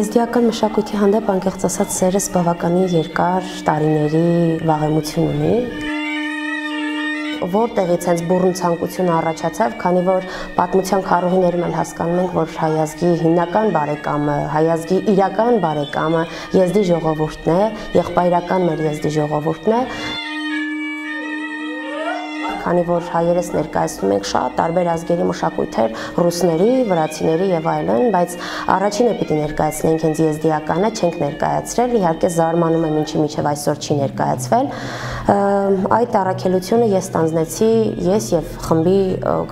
Եզդիական մշակույթի հանդեպ անկեղծ ասած սերս բավականին երկար տարիների վաղեմություն ունի, որտեղից հենց բուռն ցանկությունը առաջացավ, քանի որ պատմության քարոզիներում էլ հասկանում ենք, որ հայ ազգի հիմնական բարեկամը, հայ ազգի իրական բարեկամը եզդի ժողովուրդն է, եղբայրական մեր եզդի ժողովուրդն է, քանի որ հայերս ներկայացնում ենք շատ տարբեր ազգերի մշակույթեր, ռուսների, վրացիների եւ այլն, բայց առաջինը պիտի ներկայացնենք հենց եզդիականը, չենք ներկայացրել, իհարկե զարմանում եմ ինչի միջև այսօր չի ներկայացվել։ Այդ առաքելությունը ես ստանձնեցի, ես եւ խմբի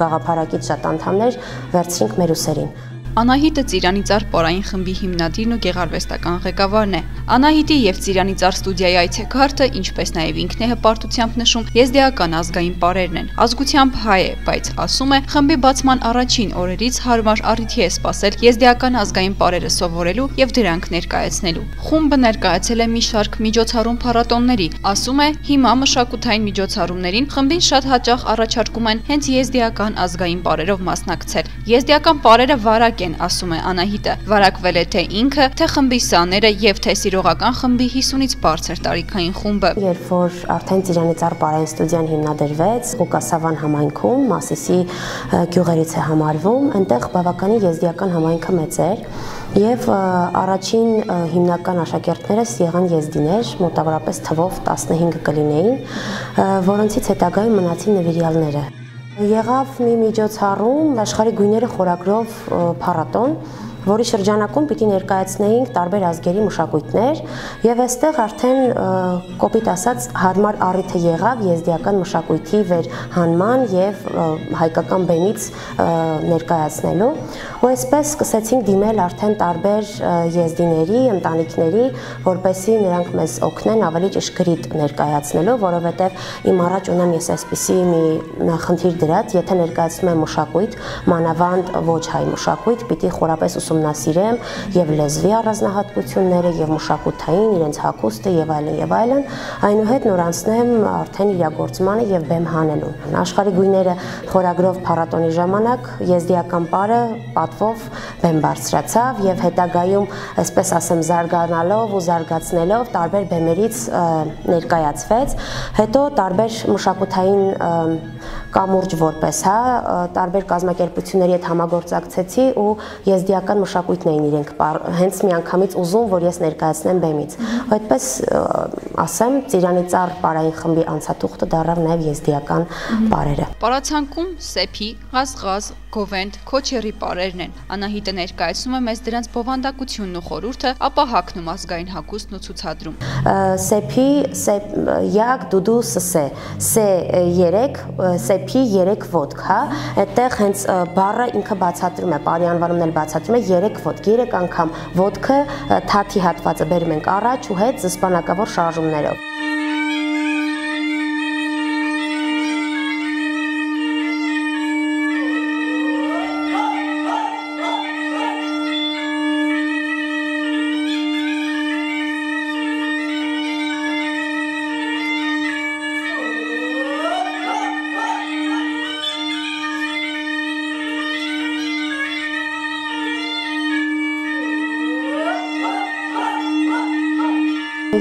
գաղափարակից շատ անդամներ վերցրինք մեր ուսերին։ Անահիտը Ծիրանիծառ պարային խմբի հիմնադիրն ու գեղարվեստական ղեկավարն է։ Անահիտի եւ Ծիրանիծառ ստուդիայի այցեքարտը, ինչպես նաեւ ինքն է հպարտությամբ նշում, եզդիական ազգային պարերն են։ Ազգությամբ հայ է, բայց ասում է, խմբի բացման առաջին օրերից հարմար առիթի է սպասել եզդիական ազգային պարերը սովորելու եւ դրանք ներկայացնելու։ Խումբը ներկայացել է մի շարք միջոցառում փառատոնների, ասում է, հիմա մշակութային միջոցառումներին խմբին շատ հաճախ առաջարկում են հենց եզդիական ազգային պարերով մասնակցել։ Եզդիական պարերը վարակ են, ասում է Անահիտը, վարակվել է թե ինքը, թե խմբի սաները եւ թե սիրողական խմբի 50-ից բարձր տարիքային խումբը։ Երբ որ արդեն Ծիրանիծառ պարային ստուդիան հիմնադրվեց, Ղուկասավան համայնքում, Մասիսի գյուղերից է համարվում, այնտեղ բավականին եզդիական համայնքը մեծ էր եւ առաջին հիմնական աշակերտներս եղան եզդիներ, մոտավորապես թվով 15 կլինեին, որոնցից հետագայում մնացին նվիրյալները։ Եղավ մի միջոցառում աշխարհի գույները խորագրով փառատոն, որի շրջանակում պիտի ներկայացնեինք տարբեր ազգերի մշակույթներ եւ այստեղ արդեն կոպիտ ասած հարմար առիթը եղավ եզդիական մշակույթի վերհանման եւ հայկական բեմից ներկայացնելու ու այսպես սկսեցինք դիմել արդեն տարբեր եզդիների, ընտանիքների, որպեսզի նրանք մեզ օգնեն ավելի ճշգրիտ ներկայացնելու, որովհետեւ իմ առաջ ունեմ ես այսպիսի մի խնդիր դրած, եթե ներկայացնում եմ մշակույթ, մանավանդ ոչ հայ մշակույթ, պիտի խորապես ուսումնասիրեմ եւ լեզվի առանձնահատկությունները եւ մշակութային իրենց հագուստը եւ այլն, այնուհետ նոր անցնեմ արդեն իրագործմանը եւ բեմ հանելուն։ Աշխարհի գույները խորագրով փառատոնի ժամանակ եզդիական պարը պատվով բեմ բարձրացավ եւ հետագայում, այսպես ասեմ, զարգանալով ու զարգացնելով տարբեր բեմերից ներկայացվեց, հետո տարբեր մշակութային կամուրջ որպես, տարբեր կազմակերպությունների հետ համագործակցեցի ու եզդիական մշակույթն էին իրենք հենց միանգամից ուզում, որ ես ներկայացնեմ բեմից։ Այդպես ասեմ, Ծիրանիծառ պարային խմբի անցաթուղթը դառավ նաև եզդիական պարերը։ Պարացանկում սեփի, ղազղազ, գովենդ, քոչերի պարերն են։ Անահիտը ներկայացնում է մեզ դրանց բովանդակությունն ու խորհուրդը, ապա հագնում ազգային հագուստն ու ցուցադրում։ Սեփի, յակ, դուդու, սսե, սե 3, սեփի 3 ոտք, հա, այդտեղ հենց բառը ինքը բացատրում է, պարի անվանումն էլ բացատրում է 3 ոտք, 3 անգամ ոտքը թաթի հատվածը բերում ենք առաջ ու հետ զսպանակավոր շարժումներով։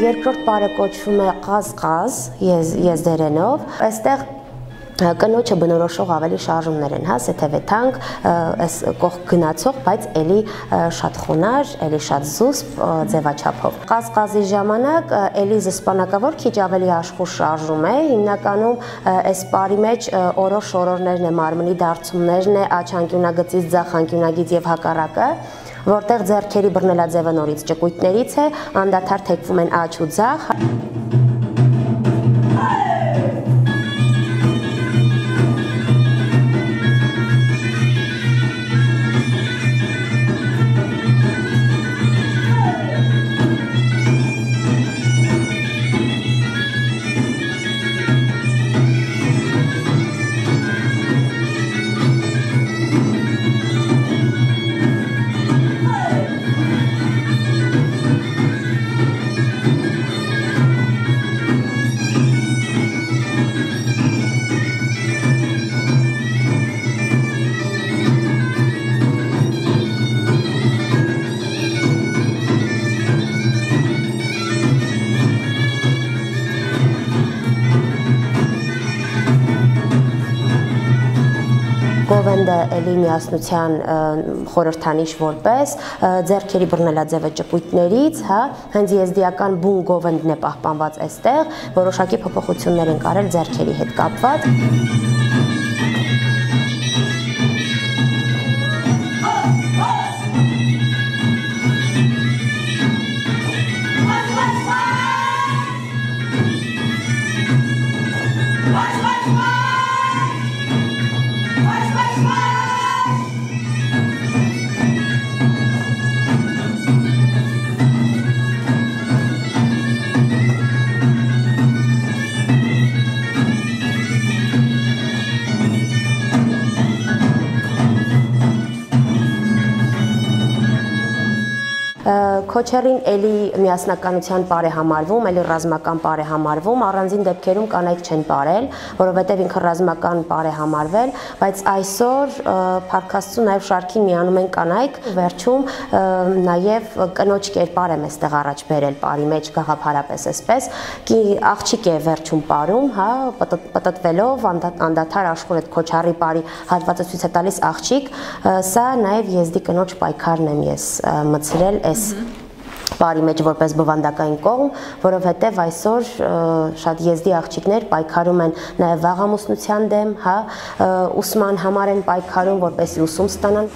Երկրորդ պարը կոչվում է ղազղազ եզդերենով, այստեղ կնոջը բնորոշող ավելի շարժումներ են, հա, սեթևեթանք, այս կողք գնացող, բայց էլի շատ խոնար, էլի շատ զուսպ ձևաչափով։ Ղազղազի ժամանակ էլի զսպանակավոր քիչ ավելի աշխուժ շարժում է, հիմնականում այս պարի մեջ օրոր շորորներն է, մարմնի դարձումներն է, աջ անկյունագծից ձախ անկյունագիծ եւ հակառակը, որտեղ ձեռքերի բռնելաձևը նորից ճկույտներից է, անդադար թեքվում են աջ ու ձախ։ էլի միասնության խորհրդանիշ որպես ձեռքերի բռնելաձևը ճպույտներից, հա, հենց եզդիական բուն գովենդն է պահպանված այստեղ, որոշակի փոփոխություններ են կարել ձեռքերի հետ կապված։ Քոչերին էլի միասնականության պար է համարվում, էլի ռազմական պար է համարվում, առանձին դեպքերում կանայք չեն պարել, որովհետև ինքը ռազմական պար է համարվել, բայց այսօր Փառք Աստծո նաև շարքին միանում են կանայք, վերջում նաև կնոջ կերպար եմ այստեղ առաջ բերել պարի մեջ գաղափարապես այսպես, աղջիկ է վերջում պարում, հա, պտտվելով անդադար աշխուր այդ քոչարի պարի հատվածը ցույց է տալիս աղջիկ, սա նաև եզդի կնոջ պայքարն եմ ես մտցրել այս պարի մեջ որպես բովանդակային կողմ, որովհետև այսօր շատ եզդի աղջիկներ պայքարում են նաև վաղամուսնության դեմ, հա, ուսման համար են պայքարում, որպեսզի ուսում ստանան։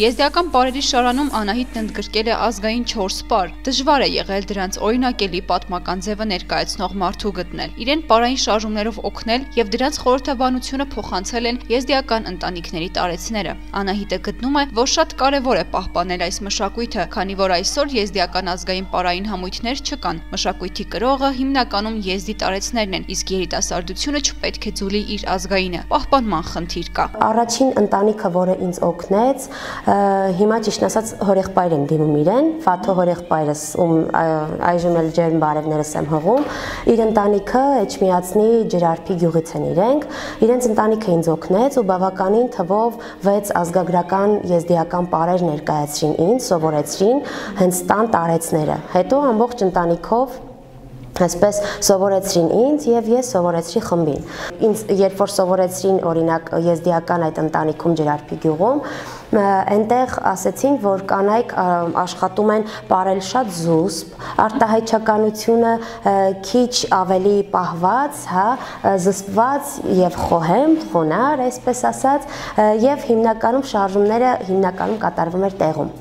Եզդիական պարերի շարանում Անահիտն ընդգրկել է ազգային 4 պար, դժվար է եղել դրանց օրինակելի պատմական ձևը ներկայացնող մարդու գտնել, իրեն պարային շարժումներով օգնել և դրանց խորհրդաբանությունը փոխանցել են եզդիական ընտանիքների տարեցները։ Անահիտը գտնում է, որ շատ կարևոր է պահպանել այս մշակույթը, քանի որ այսօր եզդիական ազգային պարային համույթներ չկան, մշակույթի կրողը հիմնականում եզդի տարեցներն են, իսկ երիտասարդությունը չպետք է ձուլի իր ազգայինը, պահպանման խնդիր կա։ Առաջին ընտանիքը, որը ինձ օգնեց, հիմա ճիշտ ասած հորեղբայր եմ դիմում իրեն, Ֆաթո հորեղբայրս, ում այժմ էլ ջերմ բարևներս եմ հղում, իր ընտանիքը Էջմիածնի Ջրարփի գյուղից են իրենց ընտանիքը ինձ օգնեց ու բավականին թվով 6 ազգագրական եզդիական պարեր ներկայացրին ինձ, սովորեցրին հենց տան տարեցները, հետո ամբողջ ընտանիքով այսպես սովորեցրին ինձ եւ ես սովորեցրի խմբին։ Ինձ երբ որ սովորեցրին օրինակ եզդիական այդ ընտանիքում Ջրարփի գյուղում, այնտեղ ասեցին, որ կանայք աշխատում են պարել շատ զուսպ, արտահայտչականությունը քիչ ավելի պահված, հա, զսպված եւ խոհեմ, խոնար, այսպես ասած, եւ հիմնականում շարժումները հիմնականում կատարվում էր տեղում։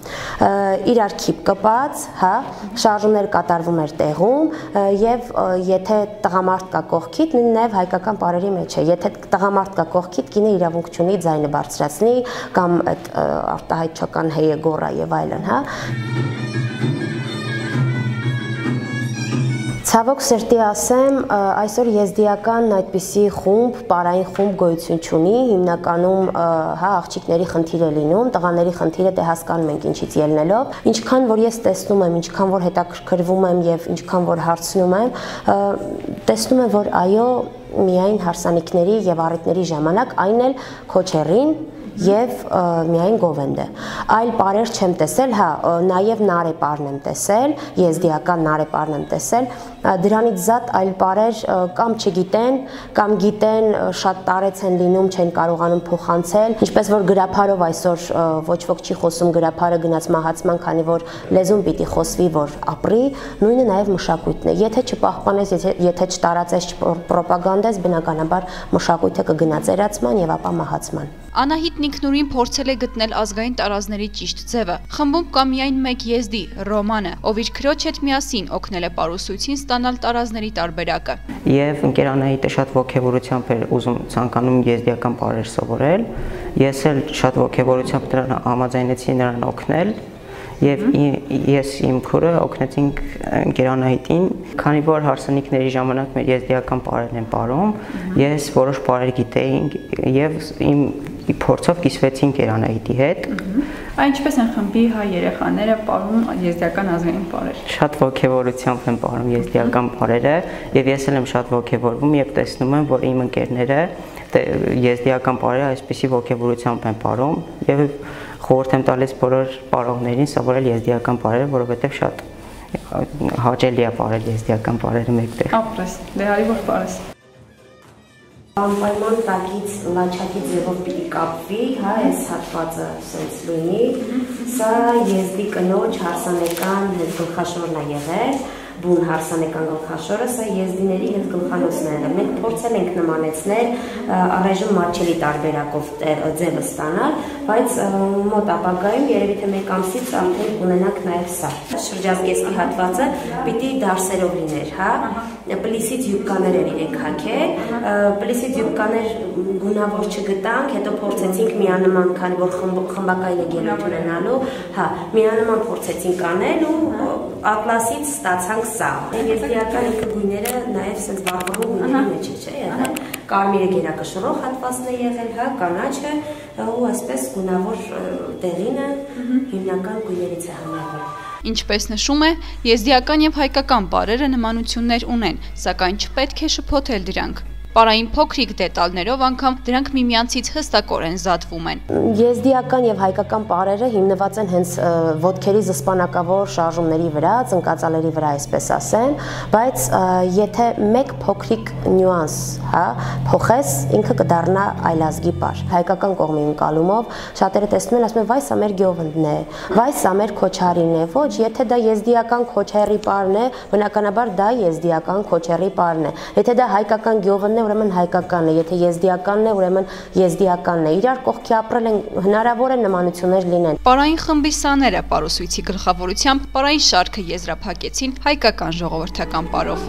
Իրար քիպ կպած, հա, շարժումներ կատարվում էր տեղում եւ եթե տղամարդ կա կողքիդ, նաեւ հայկական պարերի մեջ է, եթե տղամարդ կա կողքիդ, կինը իրավունք չունի ձայնը բարձրացնի կամ այդ արտահայտչական հեյե գոռա եւ այլն, հա։ Ցավոք սրտի ասեմ, այսօր եզդիական այդպիսի խումբ, պարային խումբ գոյություն չունի, հիմնականում հա աղջիկների խնդիր է լինում, տղաների խնդիրը դե հասկանում ենք ինչից ելնելով, ինչքան որ ես տեսնում եմ, ինչքան որ հետաքրքրվում եմ եւ ինչքան որ հարցնում եմ, տեսնում եմ, որ այո, միայն հարսանիքների եւ առիթների ժամանակ այն էլ քոչերին եւ միայն գովենդը։ Այլ բարեր չեմ տեսել, հա, նաեւ նարեպարն եմ տեսել, եզդիական նարեպարն եմ տեսել, դրանից զատ այլ բարեր կամ չգիտեն, կամ գիտեն շատ տարեց են լինում, չեն կարողանում փոխանցել, ինչպես որ գրափարով այսօր ոչ ոք չի խոսում, գրափարը գնաց մահացման, քանի որ լեզուն պիտի խոսվի, որ ապրի, նույնը նաեւ մշակույթն է։ Եթե չպահպանես, եթե չտարածես, չպրոպագանդես, բնականաբար մշակույթը կգնա ծերացման եւ ապա մահացման։ Անահիտն ինքնուրույն փորձել է գտնել ազգային տարազների ճիշտ ձևը։ Խմբում կա միայն մեկ եզդի՝ Ռոմանը, ով իր քրոջ հետ միասին օգնել է պարուսույցին ստանալ տարազների տարբերակը։ Եվ ընկեր Անահիտը շատ ոգևորությամբ էր ուզում ցանկանում եզդիական բառեր սովորել։ Ես էլ շատ ոգևորությամբ նրան համաձայնեցի նրան օգնել։ Եվ ես իմ քուրը օգնեցինք ընկեր Անահիտին, քանի որ հարսանիքների ժամանակ մեր եզդիական բառերն են պարում, ես որոշ բառեր գիտեի եւ իմ փորձով կիսվեցինք Անահիտի հետ։ Ինչպես են խմբի հայ երեխաները պարում եզդիական ազգային բառեր։ Շատ ոգևորությամբ են պարում եզդիական բառերը եւ ես էլ եմ շատ ոգևորվում եւ տեսնում եմ, որ իմ ընկերները եզդիական բառերը այսպեսի ոգևորությամբ են պարում եւ խորհուրդ եմ տալիս բոլոր պարողներին սովորել եզդիական բառերը, որովհետեւ շատ հաճելի է պարել եզդիական բառերը մեկտեղ։ Ապրես, դե արի որ պարես։ Անպայման տակից լաչակի ձևով պիտի կապվի, հա, այս հատվածը սենց լույնի, սա եզդի կնոջ հարսանեկան հետ գլխաշորն է եղել, բուն հարսանեկան գլխաշորը, սա եզդիների հետ գլխանոցն է եղել, մենք փորձել ենք նմանեցնել, առայժմ մատչելի տարբերակով ձևը ստանալ, բայց մոտ ապագայում երևի թե մեկ ամսից արդեն կունենանք նաև սա։ Շրջազգեստի հատվածը պիտի դարսերով լիներ, հա, պլիսից յուբկաներ էր իրենք հագել, պլիսից յուբկաներ գունավոր չգտանք, հետո փորձեցինք միանման, քանի որ խմբակային ելույթ ունենալու, հա, միանման փորձեցինք անել ու ատլասից ստացանք սա։ Եզդիական ինքը գույները նաև սենց վառվող գույների մեջ չէ եղել, կարմիրը գերակշռող հատվածն է եղել, հա, կանաչը ու այսպես գունավոր տեղինը հիմնական գույներից է համարվել։ Ինչպես նշում է, եզդիական եւ հայկական բառերը նմանություններ ունեն, սակայն չպետք է շփոթել դրանք։ Պարային փոքրիկ դետալներով անգամ դրանք միմյանցից հստակորեն զատվում են։ Եզդիական եւ հայկական բառերը հիմնված են հենց ոտքերի զսպանակավոր շարժումների վրա, ծնկածալերի վրա, այսպես ասեմ, բայց եթե մեկ փոքրիկ նյուանս, հա, փոխես, ինքը կդառնա այլազգի բառ։ Հայկական կողմի ընկալումով շատերը տեսնում են, ասում են, վայ, սա մեր գյովնդն է, վայ, սա մեր քոչարին է։ Ոչ, եթե դա եզդիական քոչերի բառն է, բնականաբար դա եզդիական քոչերի բառն է։ Եթե դա հայկական գյովնդն է, ուրեմն հայկականն է, եթե եզդիականն է, ուրեմն եզդիականն է։ Իրար կողքի ապրել են, հնարավոր է նմանություններ լինեն։ Պարային խմբի սաները պարուսույցի գլխավորությամբ պարային շարքը եզրափակեցին հայկական ժողովրդական պարով։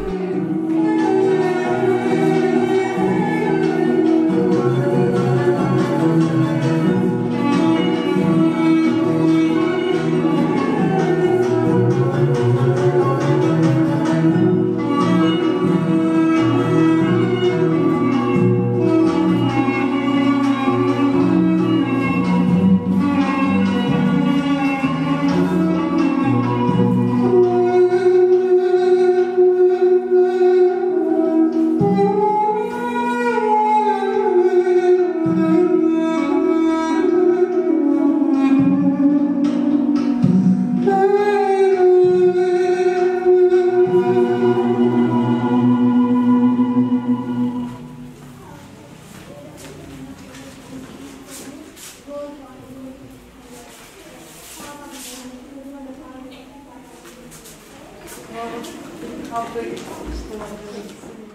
How big is the